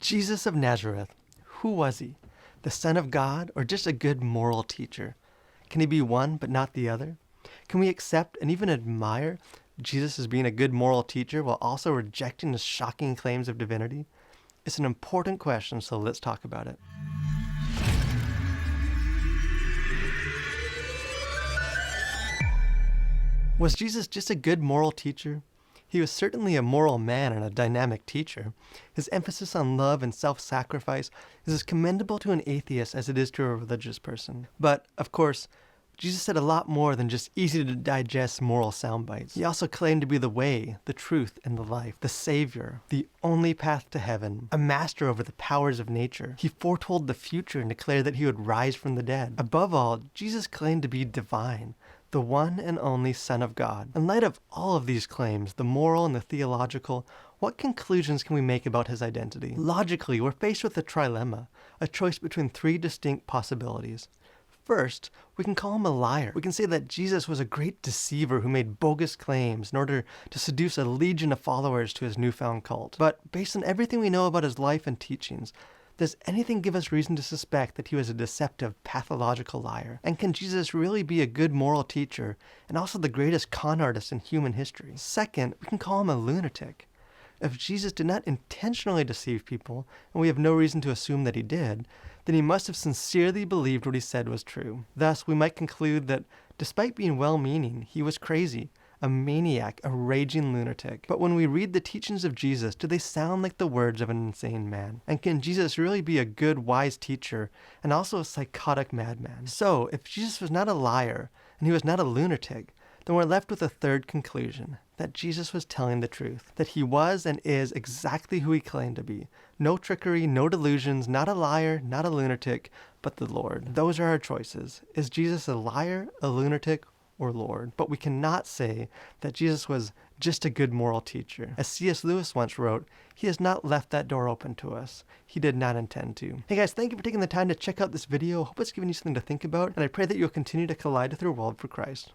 Jesus of Nazareth, who was he? The Son of God or just a good moral teacher? Can he be one but not the other? Can we accept and even admire Jesus as being a good moral teacher while also rejecting his shocking claims of divinity? It's an important question, so let's talk about it. Was Jesus just a good moral teacher? He was certainly a moral man and a dynamic teacher. His emphasis on love and self-sacrifice is as commendable to an atheist as it is to a religious person. But, of course, Jesus said a lot more than just easy-to-digest moral sound bites. He also claimed to be the way, the truth, and the life, the Savior, the only path to heaven, a master over the powers of nature. He foretold the future and declared that he would rise from the dead. Above all, Jesus claimed to be divine, the one and only Son of God. In light of all of these claims, the moral and the theological, what conclusions can we make about his identity? Logically, we're faced with a trilemma, a choice between three distinct possibilities. First, we can call him a liar. We can say that Jesus was a great deceiver who made bogus claims in order to seduce a legion of followers to his newfound cult. But based on everything we know about his life and teachings, does anything give us reason to suspect that he was a deceptive, pathological liar? And can Jesus really be a good moral teacher and also the greatest con artist in human history? Second, we can call him a lunatic. If Jesus did not intentionally deceive people, and we have no reason to assume that he did, then he must have sincerely believed what he said was true. Thus, we might conclude that despite being well-meaning, he was crazy, a maniac, a raging lunatic. But when we read the teachings of Jesus, do they sound like the words of an insane man? And can Jesus really be a good, wise teacher and also a psychotic madman? So, if Jesus was not a liar and he was not a lunatic, then we're left with a third conclusion, that Jesus was telling the truth, that he was and is exactly who he claimed to be. No trickery, no delusions, not a liar, not a lunatic, but the Lord. Those are our choices. Is Jesus a liar, a lunatic, or Lord? But we cannot say that Jesus was just a good moral teacher. As C.S. Lewis once wrote, he has not left that door open to us. He did not intend to. Hey guys, thank you for taking the time to check out this video. Hope it's given you something to think about, and I pray that you'll continue to collide with your world for Christ.